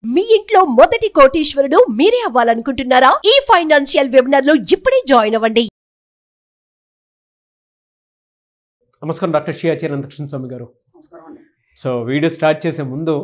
మీ ఇంట్లో మొదటి కోటీశ్వరుడు మీరే అవ్వాలనుకుంటున్నారా? ఈ ఫైనాన్షియల్ వెబినార్ లో ఇప్పుడే జాయిన్ అవ్వండి. నమస్కారం డాక్టర్ శ్రీ ఆచార్య అనంతకృష్ణ స్వామి గారు. సో వీడియో స్టార్ట్ చేసే ముందు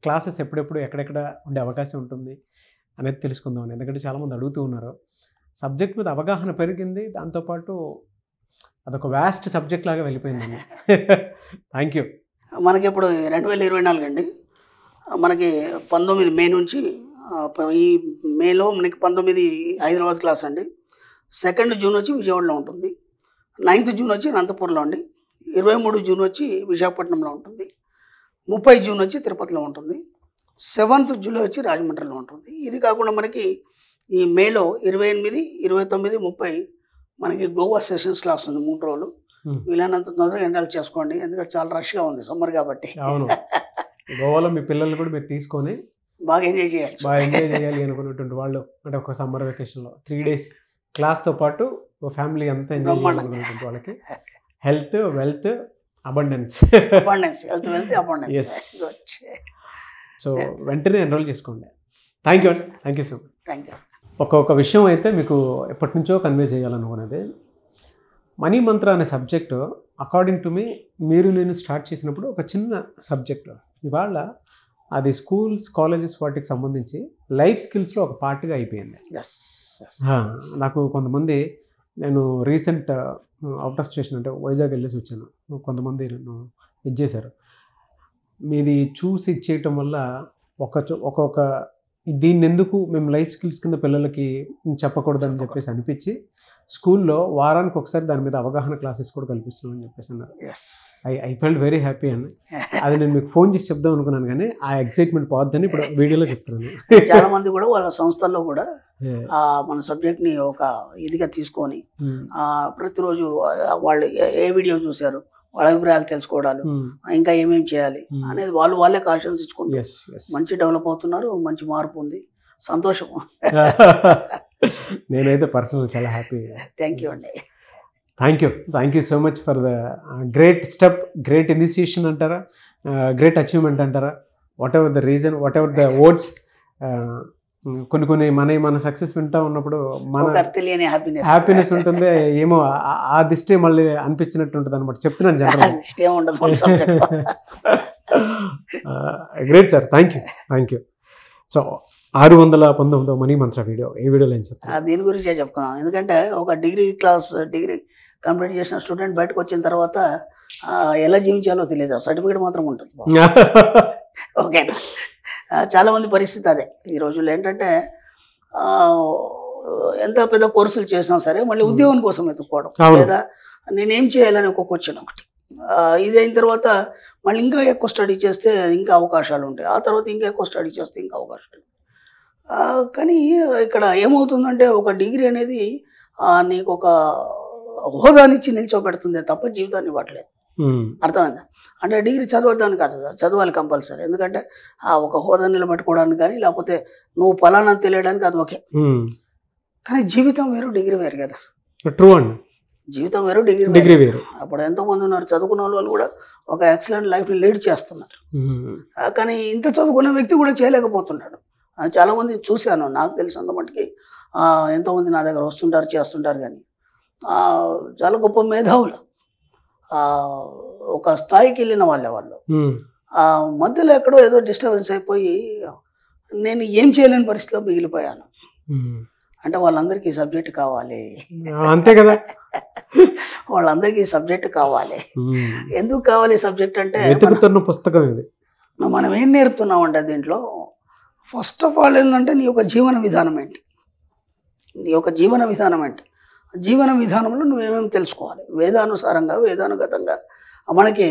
క్లాసెస్ ఎప్పుడెప్పుడు ఎక్కడెక్కడ ఉండే అవకాశం ఉంటుంది అనేది తెలుసుకుందాం. ఎందుకంటే చాలామంది అడుగుతూ ఉన్నారు. సబ్జెక్ట్ మీద అవగాహన పెరిగింది, దాంతోపాటు అదొక వ్యాస్ట్ సబ్జెక్ట్ లాగా వెళ్ళిపోయిందండి. Thank you. మనకి ఇప్పుడు 2024 అండి. మనకి 19 మే నుంచి ఈ మేలో మనకి 19 హైదరాబాద్ క్లాస్ అండి. 2 జూన్ వచ్చి విజయవాడలో ఉంటుంది. 9th జూన్ వచ్చి అనంతపూర్లో అండి. 23 జూన్ వచ్చి విశాఖపట్నంలో ఉంటుంది. 30 జూన్ వచ్చి తిరుపతిలో ఉంటుంది. 7th జూలై వచ్చి రాజమండ్రిలో ఉంటుంది. ఇది కాకుండా మనకి ఈ మేలో 28, 29, 30 మనకి గోవా సెషన్స్ క్లాస్ ఉంది 3 రోజులు. వీలైనంత తొందరగా ఎండాలు చేసుకోండి, ఎందుకంటే చాలా రష్గా ఉంది సమ్మర్ కాబట్టి. అవును, గోవాలో మీ పిల్లలు కూడా మీరు తీసుకొని బాగా ఎంజాయ్ చేయాలి అనుకున్నటువంటి వాళ్ళు, అంటే ఒక సమ్మర్ వెకేషన్లో 3 days క్లాస్తో పాటు ఫ్యామిలీ అంతా ఎంజాయ్ చేయాలనుకున్నటువంటి వాళ్ళకి హెల్త్, వెల్త్, అబండెన్స్. సో వెంటనే ఎన్రోల్ చేసుకోండి. థ్యాంక్ యూ అండి. Thank you so much. ఒక్కొక్క విషయం అయితే మీకు ఎప్పటి నుంచో కన్వే చేయాలనుకునేది. మనీ మంత్ర అనే సబ్జెక్టు అకార్డింగ్ టు మీ మీరు నేను స్టార్ట్ చేసినప్పుడు ఒక చిన్న సబ్జెక్టు, ఇవాళ అది స్కూల్స్, కాలేజెస్ వాటికి సంబంధించి లైఫ్ స్కిల్స్లో ఒక పార్ట్గా అయిపోయింది. నాకు కొంతమంది, నేను రీసెంట్ అవుట్ ఆఫ్ స్టేషన్ అంటే వైజాగ్ వెళ్ళేసి వచ్చాను, కొంతమంది నన్ను ఇది చేశారు. మీది చూసి ఇచ్చేయటం వల్ల ఒక్కొక్క దీన్ని ఎందుకు మేము లైఫ్ స్కిల్స్ కింద పిల్లలకి చెప్పకూడదని చెప్పేసి అనిపించి స్కూల్లో వారానికి ఒకసారి దాని మీద అవగాహన క్లాసెస్ కూడా కల్పిస్తున్నామని చెప్పేసి అన్నారు. ఐ ఫెల్ట్ వెరీ హ్యాపీ అండి. అది నేను మీకు ఫోన్ చేసి చెప్దాం అనుకున్నాను, కానీ ఆ ఎక్సైట్మెంట్ పోద్దని ఇప్పుడు వీడియోలో చెప్తున్నాను. చాలా మంది కూడా వాళ్ళ సంస్థల్లో కూడా మన సబ్జెక్ట్ని ఒక ఇదిగా తీసుకొని ప్రతిరోజు వాళ్ళు ఏ వీడియో చూశారు, వాళ్ళ అభిప్రాయాలు తెలుసుకోవడాలు, ఇంకా ఏమేమి చేయాలి అనేది వాళ్ళే కాషన్స్ ఇచ్చుకుంటారు. మంచి డెవలప్ అవుతున్నారు, మంచి మార్పు ఉంది, సంతోషం. నేనైతే పర్సనల్ చాలా హ్యాపీ. థ్యాంక్ యూ అండి. Thank you so much for the great step, great initiation అంటారా, గ్రేట్ అచీవ్మెంట్ అంటారా, what ever the reason, what ever the words. కొన్ని మన సక్సెస్ వింటా ఉన్నప్పుడు మన తెలియని హ్యాపీనెస్ ఉంటుంది, ఏమో ఆ దిష్టే మళ్ళీ అనిపించినట్టు ఉంటుంది అనమాట. చెప్తున్నాను general. Great sir, thank you. So 619 money Mantra video, ఏ వీడియోలో ఏం చెప్తాను దీని గురించే చెప్తున్నాను. ఎందుకంటే ఒక డిగ్రీ కంప్లీట్ చేసిన స్టూడెంట్ బయటకు వచ్చిన తర్వాత ఎలా జీవించాలో తెలియదు, సర్టిఫికేట్ మాత్రం ఉంటుంది. ఓకేనా? చాలామంది పరిస్థితి అదే. ఈ రోజుల్లో ఏంటంటే ఎంత పెద్ద కోర్సులు చేసినా సరే మళ్ళీ ఉద్యోగం కోసం ఎత్తుకోవడం, లేదా నేనేం చేయాలని ఒక క్వశ్చన్ ఒకటి. ఇది అయిన తర్వాత మళ్ళీ ఇంకా ఎక్కువ స్టడీ చేస్తే ఇంకా అవకాశాలు ఉంటాయి, ఆ తర్వాత ఇంకా ఎక్కువ స్టడీ చేస్తే ఇంకా అవకాశాలు. కానీ ఇక్కడ ఏమవుతుందంటే ఒక డిగ్రీ అనేది నీకు ఒక హోదానిచ్చి నిల్చోబెడుతుంది తప్ప జీవితాన్ని ఇవ్వట్లేదు. అర్థమైందా? అంటే డిగ్రీ చదవద్దాని కాదు, చదవాలి కంపల్సరీ. ఎందుకంటే ఒక హోదా నిలబెట్టుకోవడానికి కానీ, లేకపోతే నువ్వు ఫలానా తెలియడానికి అది ఓకే. కానీ జీవితం వేరు, డిగ్రీ వేరు కదా. ట్రూ అండి. జీవితం వేరు, డిగ్రీ వేరు. అప్పుడు ఎంతోమంది ఉన్నారు చదువుకున్న వాళ్ళు కూడా ఒక ఎక్సలెంట్ లైఫ్ని లీడ్ చేస్తున్నారు. కానీ ఇంత చదువుకున్న వ్యక్తి కూడా చేయలేకపోతున్నాడు. చాలామంది చూశాను, నాకు తెలిసినంత మట్టుకి ఎంతోమంది నా దగ్గర వస్తుంటారు, చేస్తుంటారు. కానీ చాలా గొప్ప మేధావులు, ఒక స్థాయికి వెళ్ళిన వాళ్ళు మధ్యలో ఎక్కడో ఏదో డిస్టర్బెన్స్ అయిపోయి నేను ఏం చేయలేని పరిస్థితిలో మిగిలిపోయాను. అంటే వాళ్ళందరికీ సబ్జెక్ట్ కావాలి, అంతే కదా. వాళ్ళందరికీ సబ్జెక్ట్ కావాలి. ఎందుకు కావాలి సబ్జెక్ట్ అంటే, పుస్తకం ఇది. మనం ఏం నేర్పుతున్నామంటే దీంట్లో ఫస్ట్ ఆఫ్ ఆల్ ఏంటంటే నీ యొక్క జీవన విధానం ఏంటి, జీవన విధానంలో నువ్వేమేమి తెలుసుకోవాలి. వేదానుసారంగా, వేదానుగతంగా మనకి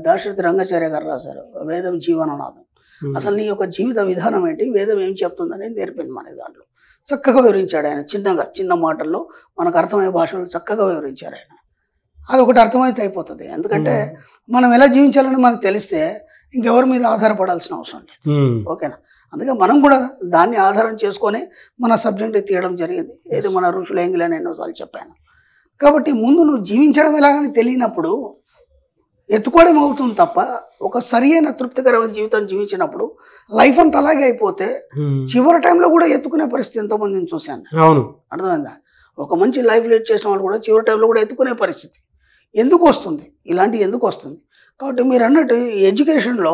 దాశరథి రంగాచార్య గారు రాశారు వేదం జీవననాథం. అసలు నీ యొక్క జీవిత విధానం ఏంటి, వేదం ఏం చెప్తుందనేది నేర్పింది మనకి. దాంట్లో చక్కగా వివరించాడు ఆయన, చిన్న మాటల్లో మనకు అర్థమయ్యే భాషలో చక్కగా వివరించారు ఆయన. అది ఒకటి అర్థమైతే అయిపోతుంది. ఎందుకంటే మనం ఎలా జీవించాలని మనకు తెలిస్తే ఇంకెవరి మీద ఆధారపడాల్సిన అవసరం లేదు. ఓకేనా? అందుకే మనం కూడా దాన్ని ఆధారం చేసుకొని మన సబ్జెక్ట్ తీయడం జరిగింది. ఏది మన ఋషులు ఎంగిలని ఎన్నోసార్లు చెప్పాను. కాబట్టి ముందు నువ్వు జీవించడం ఎలాగని తెలియనప్పుడు ఎత్తుకోవడం అవుతుంది తప్ప ఒక సరి అయిన తృప్తికరమైన జీవితం జీవించినప్పుడు లైఫ్ అంతా అలాగే అయిపోతే చివరి టైంలో కూడా ఎత్తుకునే పరిస్థితి ఎంతోమందిని చూశాను. అవును, అర్థమైందా? ఒక మంచి లైఫ్ లీడ్ చేసిన వాళ్ళు కూడా చివరి టైంలో కూడా ఎత్తుకునే పరిస్థితి ఎందుకు వస్తుంది? ఇలాంటివి ఎందుకు వస్తుంది? కాబట్టి మీరు అన్నట్టు ఈ ఎడ్యుకేషన్లో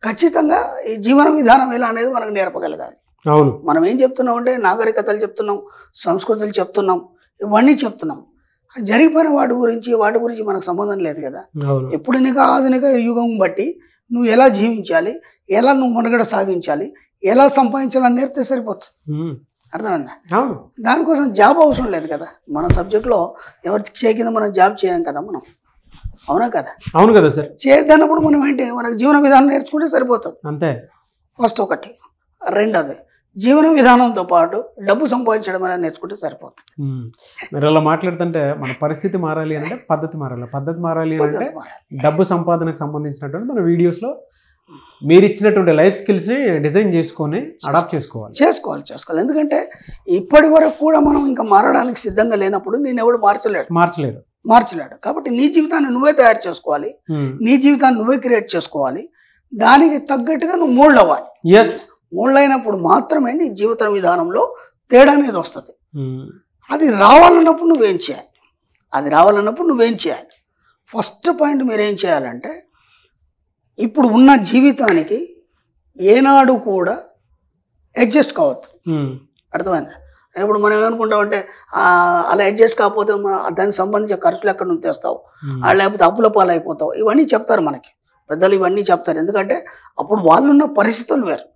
ఖచ్చితంగా ఈ జీవన విధానం ఎలా అనేది మనకు నేర్పగలగాలి. అవును, మనం ఏం చెప్తున్నాం అంటే నాగరికతలు చెప్తున్నాం, సంస్కృతులు చెప్తున్నాం, ఇవన్నీ చెప్తున్నాం. జరిగిపోయిన వాటి గురించి మనకు సంబంధం లేదు కదా. ఎప్పుడు నీకు ఆధునిక యుగం బట్టి నువ్వు ఎలా జీవించాలి, ఎలా నువ్వు మనుగడ సాగించాలి, ఎలా సంపాదించాలని నేర్పితే సరిపోతుంది. అర్థమైందా? దానికోసం జాబ్ అవసరం లేదు కదా. మన సబ్జెక్ట్లో ఎవరి చేయ కింద మనం జాబ్ చేయం కదా మనం. అవునా కదా? అవును కదా సార్. చేయద్దన్నప్పుడు మనం ఏంటి, మనకు జీవన విధానం నేర్చుకుంటే సరిపోతుంది అంతే. ఫస్ట్ ఒకటి. రెండోది జీవన విధానంతో పాటు డబ్బు సంపాదించడం అనేది నేర్చుకుంటే సరిపోతుంది. మీరు అలా మాట్లాడుతుంటే మన పరిస్థితి మారాలి అంటే పద్ధతి మారాలి, పద్ధతి మారాలి అంటే డబ్బు సంపాదనకు సంబంధించినటువంటి మన వీడియోస్లో మీరు ఇచ్చినటువంటి లైఫ్ స్కిల్స్ని డిజైన్ చేసుకొని అడాప్ట్ చేసుకోవాలి. ఎందుకంటే ఇప్పటి వరకు కూడా మనం ఇంకా మారడానికి సిద్ధంగా లేనప్పుడు నేను ఎవడు మార్చలేడు. కాబట్టి నీ జీవితాన్ని నువ్వే తయారు చేసుకోవాలి, నీ జీవితాన్ని నువ్వే క్రియేట్ చేసుకోవాలి. దానికి తగ్గట్టుగా నువ్వు మోల్డ్ అవ్వాలి. మోల్డ్ అయినప్పుడు మాత్రమే నీ జీవిత విధానంలో తేడా అనేది వస్తుంది. అది రావాలన్నప్పుడు నువ్వేం చేయాలి? ఫస్ట్ పాయింట్ మీరేం చేయాలంటే ఇప్పుడు ఉన్న జీవితానికి ఏనాడు కూడా అడ్జస్ట్ కావద్దు. అర్థమైందా? ఇప్పుడు మనం ఏమనుకుంటామంటే అలా అడ్జస్ట్ కాకపోతే దానికి సంబంధించిన ఖర్చులు ఎక్కడ నుంచి తెస్తావు, లేకపోతే అప్పుల పాలు అయిపోతావు, ఇవన్నీ చెప్తారు మనకి పెద్దలు, ఇవన్నీ చెప్తారు. ఎందుకంటే అప్పుడు వాళ్ళున్న పరిస్థితులు వేరు,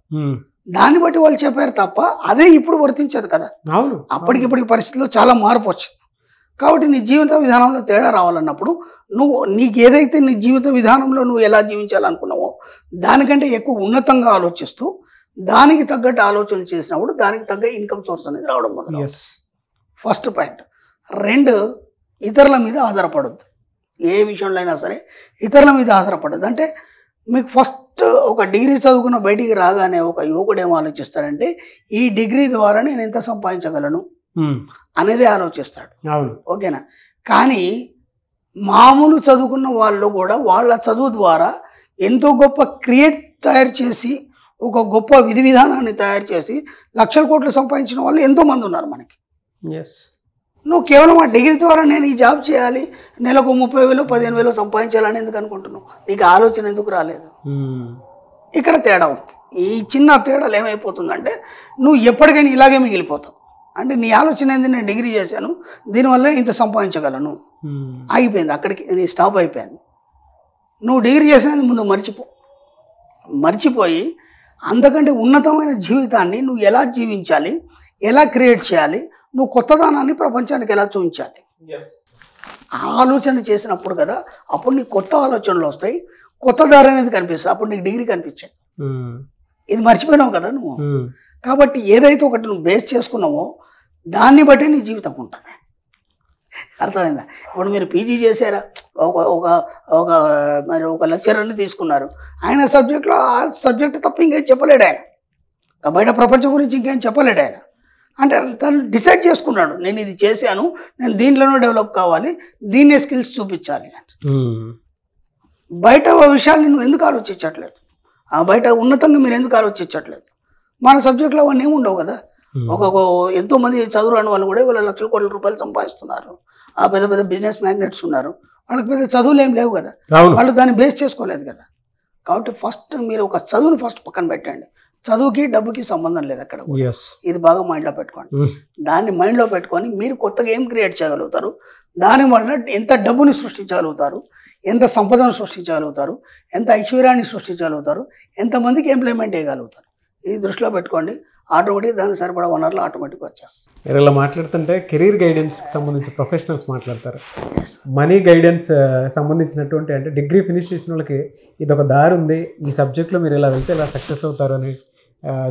దాన్ని బట్టి వాళ్ళు చెప్పారు తప్ప అదే ఇప్పుడు వర్తించదు కదా. అప్పటికిప్పటికి పరిస్థితుల్లో చాలా మార్పు వచ్చింది. కాబట్టి నీ జీవిత విధానంలో తేడా రావాలన్నప్పుడు నీకు ఏదైతే నీ జీవిత విధానంలో నువ్వు ఎలా జీవించాలనుకున్నావో దానికంటే ఎక్కువ ఉన్నతంగా ఆలోచిస్తూ దానికి తగ్గట్టు ఆలోచనలు చేసినప్పుడు దానికి తగ్గ ఇన్కమ్ సోర్స్ అనేది రావడం మొదలు. First point. రెండు, ఇతరుల మీద ఆధారపడద్దు. ఏ విషయంలో అయినా సరే ఇతరుల మీద ఆధారపడద్దు. అంటే మీకు ఫస్ట్ ఒక డిగ్రీ చదువుకున్న బయటికి రాగానే ఒక యువకుడు ఏం ఆలోచిస్తాడంటే ఈ డిగ్రీ ద్వారా నేను ఎంత సంపాదించగలను అనేది ఆలోచిస్తాడు. ఓకేనా? కానీ మామూలు చదువుకున్న వాళ్ళు కూడా వాళ్ళ చదువు ద్వారా ఎంతో గొప్ప తయారు చేసి ఒక గొప్ప విధి విధానాన్ని తయారు చేసి లక్షల కోట్లు సంపాదించిన వాళ్ళు ఎంతోమంది ఉన్నారు మనకి. నువ్వు కేవలం ఆ డిగ్రీ ద్వారా నేను ఈ జాబ్ చేయాలి, నెలకు 30,000 15,000 సంపాదించాలని ఎందుకు అనుకుంటున్నావు? నీకు ఆలోచన ఎందుకు రాలేదు? ఇక్కడ తేడా ఉంది. ఈ చిన్న తేడాలు ఏమైపోతుందంటే నువ్వు ఎప్పటికైనా ఇలాగే మిగిలిపోతావు. అంటే నీ ఆలోచన ఏంది, నేను డిగ్రీ చేశాను దీనివల్ల ఇంత సంపాదించగలను, ఆగిపోయింది అక్కడికి, నీ స్టాప్ అయిపోయింది. నువ్వు డిగ్రీ చేసినది ముందు మర్చిపోయి అంతకంటే ఉన్నతమైన జీవితాన్ని నువ్వు ఎలా జీవించాలి, ఎలా క్రియేట్ చేయాలి, నువ్వు కొత్తదనాన్ని ప్రపంచానికి ఎలా చూపించాలి, ఆలోచన చేసినప్పుడు కదా అప్పుడు నీకు కొత్త ఆలోచనలు వస్తాయి, కొత్త దారి అనేది కనిపిస్తుంది. అప్పుడు నీకు డిగ్రీ కనిపించాయి. ఇది మర్చిపోయినావు కదా నువ్వు. కాబట్టి ఏదైతే ఒకటి నువ్వు బేస్ చేసుకున్నావో దాన్ని బట్టి నీ జీవితం ఉంటుంది. అర్థమైందా? ఇప్పుడు మీరు పీజీ చేశారా, మరి ఒక లెక్చరర్ని తీసుకున్నారు, ఆయన సబ్జెక్ట్లో ఆ సబ్జెక్ట్ తప్ప ఇంకేం చెప్పలేడు ఆయన, బయట ప్రపంచం గురించి ఇంకేం చెప్పలేడు ఆయన. అంటే తను డిసైడ్ చేసుకున్నాడు, నేను ఇది చేశాను, నేను దీంట్లోనూ డెవలప్ కావాలి, దీన్నే స్కిల్స్ చూపించాలి అంటే. బయట విషయాల్ని నువ్వు ఎందుకు ఆలోచించట్లేదు? బయట ఉన్నతంగా మీరు ఎందుకు ఆలోచించట్లేదు? మన సబ్జెక్ట్లో అవన్నీ ఏమి ఉండవు కదా. ఎంతోమంది చదువురాని వాళ్ళు కూడా వీళ్ళ లక్షల కోట్ల రూపాయలు సంపాదిస్తున్నారు. పెద్ద పెద్ద బిజినెస్ మ్యాగ్నెట్స్ ఉన్నారు, వాళ్ళకి పెద్ద చదువులు ఏం లేవు కదా, వాళ్ళు దాన్ని బేస్ చేసుకోలేదు కదా. కాబట్టి ఫస్ట్ మీరు ఒక చదువుని ఫస్ట్ పక్కన పెట్టండి. చదువుకి డబ్బుకి సంబంధం లేదు అక్కడ. ఇది బాగా మైండ్లో పెట్టుకోండి. దాన్ని మైండ్లో పెట్టుకొని మీరు కొత్తగా ఏం క్రియేట్ చేయగలుగుతారు, దానివల్ల ఎంత డబ్బుని సృష్టించగలుగుతారు, ఎంత సంపదను సృష్టించగలుగుతారు, ఎంత ఐశ్వర్యాన్ని సృష్టించగలుగుతారు, ఎంతమందికి ఎంప్లాయ్మెంట్ చేయగలుగుతారు. ఇది దృష్టిలో పెట్టుకోండి. ఆటోమేటిక్ దానికి సరిపడా వనరులు ఆటోమేటిక్గా వచ్చేస్తాయి. మీరు ఇలా మాట్లాడుతుంటే కెరీర్ గైడెన్స్కి సంబంధించి ప్రొఫెషనల్స్ మాట్లాడతారు, మనీ గైడెన్స్ సంబంధించినటువంటి అంటే డిగ్రీ ఫినిష్ చేసిన వాళ్ళకి ఇది ఒక దారి ఉంది, ఈ సబ్జెక్ట్లో మీరు ఇలా వెళ్తే ఇలా సక్సెస్ అవుతారు అని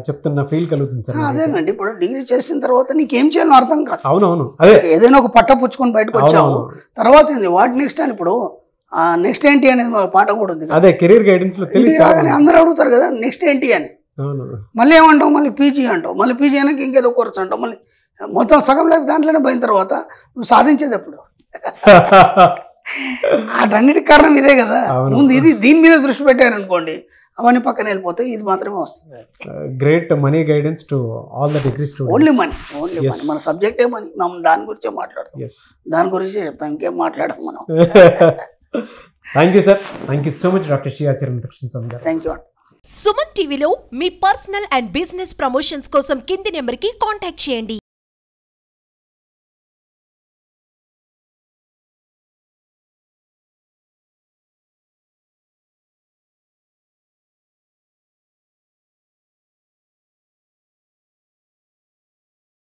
చెప్తున్న ఫీల్ కలుగుతుంది సార్. అదేనండి, ఇప్పుడు డిగ్రీ చేసిన తర్వాత నీకేం చేయాలో అర్థం కాదు. అవునవును, అదే ఏదైనా ఒక పట్ట పుచ్చుకొని బయటకు వచ్చావు, తర్వాత ఏంది వాట్ నెక్స్ట్ అని. ఇప్పుడు నెక్స్ట్ ఏంటి అనేది పాట కూడా ఉంది. అదే కెరీర్ గైడెన్స్లో అందరూ అడుగుతారు కదా నెక్స్ట్ ఏంటి అని. మళ్ళీ ఏమంటావు, మళ్ళీ పీజీ అంటావు, మళ్ళీ పీజీ అయినాక ఇంకేదో కోర్స్ అంటావు, మళ్ళీ మొత్తం సగం లైఫ్ దాంట్లోనే పోయిన తర్వాత నువ్వు సాధించేది ఎప్పుడు? వాటన్నిటికి కారణం ఇదే కదా. అవును. ముందు దీని మీద దృష్టి పెట్టారనుకోండి అవన్నీ పక్కన వెళ్ళిపోతాయి, ఇది మాత్రమే వస్తుంది. Great money guidance to all the degree students. Only money. Yes. మన సబ్జెక్టే మనీ. మనం దాని గురించే మాట్లాడతాం, ఎస్. దాని గురించే చెప్తాం, ఇంకేం మాట్లాడడం మనం. Thank you sir. Thank you so much doctor Shri Acharya Munikrishna Swami garu. Thank you. Suman టీవీలో మీ పర్సనల్ అండ్ బిజినెస్ ప్రమోషన్స్ కోసం కింది నెంబర్కి కాంటాక్ట్ చేయండి.